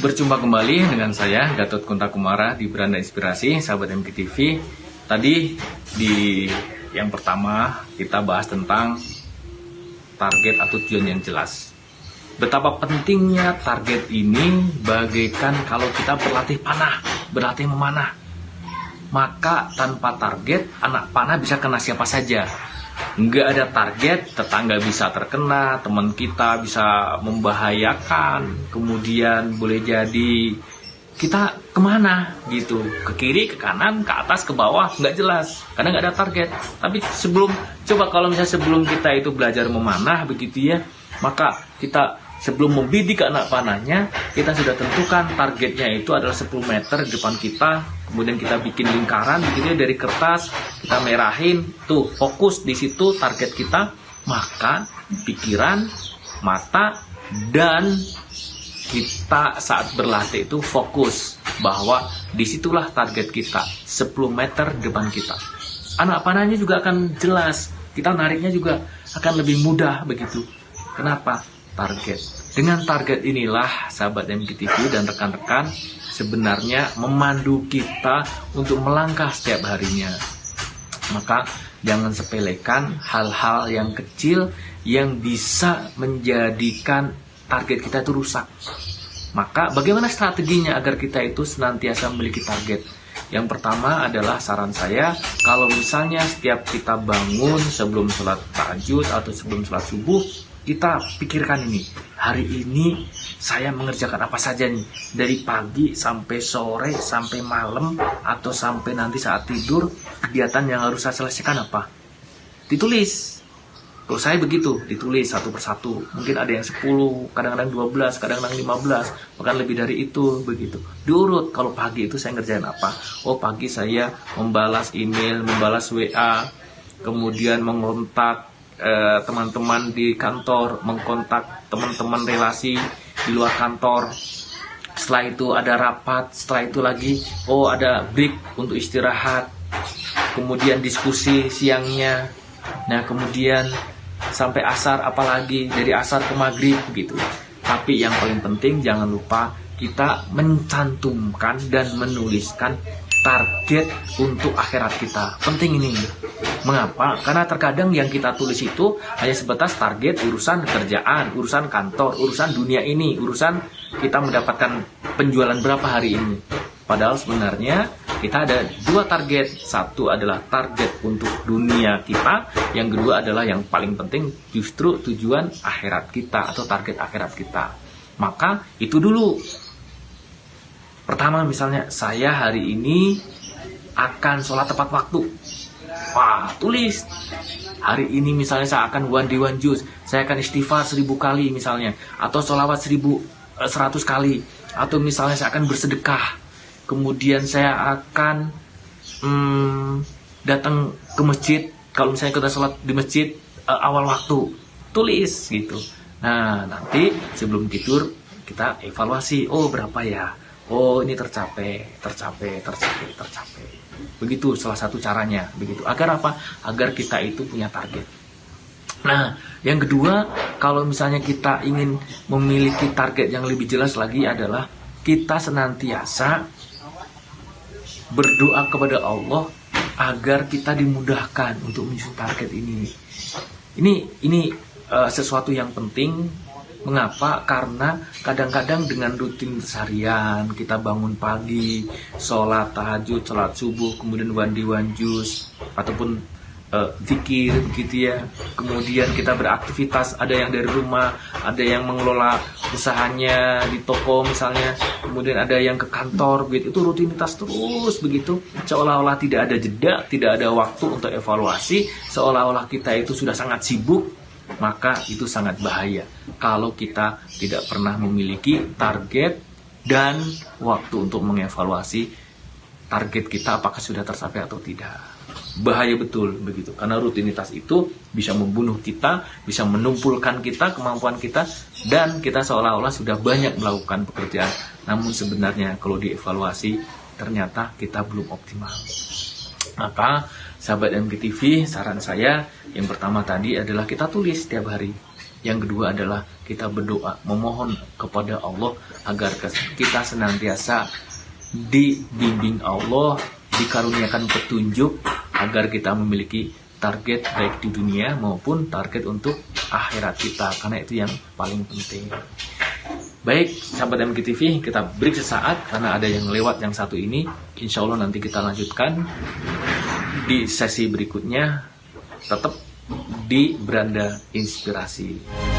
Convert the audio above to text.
Berjumpa kembali dengan saya, Gatot Kuntakumara di Beranda Inspirasi, sahabat MKTV. Tadi di yang pertama kita bahas tentang target atau tujuan yang jelas. Betapa pentingnya target ini bagaikan kalau kita berlatih panah, berlatih memanah. Maka tanpa target, anak panah bisa kena siapa saja. Nggak ada target, tetangga bisa terkena, teman kita bisa membahayakan, kemudian boleh jadi kita kemana gitu, ke kiri, ke kanan, ke atas, ke bawah, nggak jelas, karena nggak ada target. Tapi coba kalau misalnya sebelum kita itu belajar memanah begitu ya, maka kita sebelum membidik anak panahnya, kita sudah tentukan targetnya itu adalah 10 meter di depan kita. Kemudian kita bikin lingkaran begitu ya, dari kertas, kita merahin, tuh fokus di situ target kita. Maka pikiran, mata, dan kita saat berlatih itu fokus bahwa disitulah target kita, 10 meter di depan kita. Anak panahnya juga akan jelas, kita nariknya juga akan lebih mudah begitu. Kenapa? Target. Dengan target inilah sahabat MKTV dan rekan-rekan sebenarnya memandu kita untuk melangkah setiap harinya. Maka jangan sepelekan hal-hal yang kecil yang bisa menjadikan target kita itu rusak. Maka bagaimana strateginya agar kita itu senantiasa memiliki target? Yang pertama adalah saran saya, kalau misalnya setiap kita bangun sebelum sholat tahajud atau sebelum sholat subuh, kita pikirkan ini, hari ini saya mengerjakan apa saja nih, dari pagi sampai sore, sampai malam, atau sampai nanti saat tidur, kegiatan yang harus saya selesaikan apa? Ditulis. Kalau saya begitu, ditulis satu persatu. Mungkin ada yang 10, kadang-kadang 12, kadang-kadang 15, bahkan lebih dari itu, begitu. Diurut, kalau pagi itu saya ngerjain apa? Oh, pagi saya membalas email, membalas WA, kemudian mengontak teman-teman di kantor, mengkontak teman-teman relasi di luar kantor. Setelah itu ada rapat, setelah itu lagi ada break untuk istirahat, kemudian diskusi siangnya. Nah, kemudian sampai asar, apalagi dari asar ke maghrib gitu. Tapi yang paling penting jangan lupa kita mencantumkan dan menuliskan target untuk akhirat kita. Penting ini. Mengapa? Karena terkadang yang kita tulis itu hanya sebatas target urusan kerjaan, urusan kantor, urusan dunia ini, urusan kita mendapatkan penjualan berapa hari ini. Padahal sebenarnya kita ada 2 target. Satu adalah target untuk dunia kita, yang kedua adalah yang paling penting justru tujuan akhirat kita atau target akhirat kita. Maka itu dulu. Pertama misalnya saya hari ini akan sholat tepat waktu. Wah, tulis. Hari ini misalnya saya akan one juz, saya akan istighfar 1000 kali misalnya, atau sholawat 100 kali, atau misalnya saya akan bersedekah. Kemudian saya akan datang ke masjid, kalau misalnya kita sholat di masjid awal waktu, tulis gitu. Nah, nanti sebelum tidur kita evaluasi, berapa ya? Ini tercapai. Begitu salah satu caranya, begitu. Agar apa? Agar kita itu punya target. Nah, yang kedua, kalau misalnya kita ingin memiliki target yang lebih jelas lagi adalah kita senantiasa berdoa kepada Allah agar kita dimudahkan untuk menyusun target ini. Ini sesuatu yang penting. Mengapa? Karena kadang-kadang dengan rutin seharian kita bangun pagi, sholat tahajud, sholat subuh, kemudian one juz, ataupun zikir begitu ya. Kemudian kita beraktivitas, ada yang dari rumah, ada yang mengelola usahanya di toko misalnya, kemudian ada yang ke kantor begitu. Itu rutinitas terus begitu, seolah-olah tidak ada jeda, tidak ada waktu untuk evaluasi, seolah-olah kita itu sudah sangat sibuk. Maka itu sangat bahaya kalau kita tidak pernah memiliki target dan waktu untuk mengevaluasi target kita apakah sudah tercapai atau tidak. Bahaya betul begitu, karena rutinitas itu bisa membunuh kita, bisa menumpulkan kita, kemampuan kita, dan kita seolah-olah sudah banyak melakukan pekerjaan, namun sebenarnya kalau dievaluasi ternyata kita belum optimal. Maka sahabat MKTV, saran saya yang pertama tadi adalah kita tulis setiap hari. Yang kedua adalah kita berdoa, memohon kepada Allah agar kita senantiasa dibimbing Allah, dikaruniakan petunjuk agar kita memiliki target baik di dunia maupun target untuk akhirat kita, karena itu yang paling penting. Baik, sahabat MKTV, kita break sesaat karena ada yang lewat yang satu ini. Insya Allah nanti kita lanjutkan di sesi berikutnya, tetap di Beranda Inspirasi.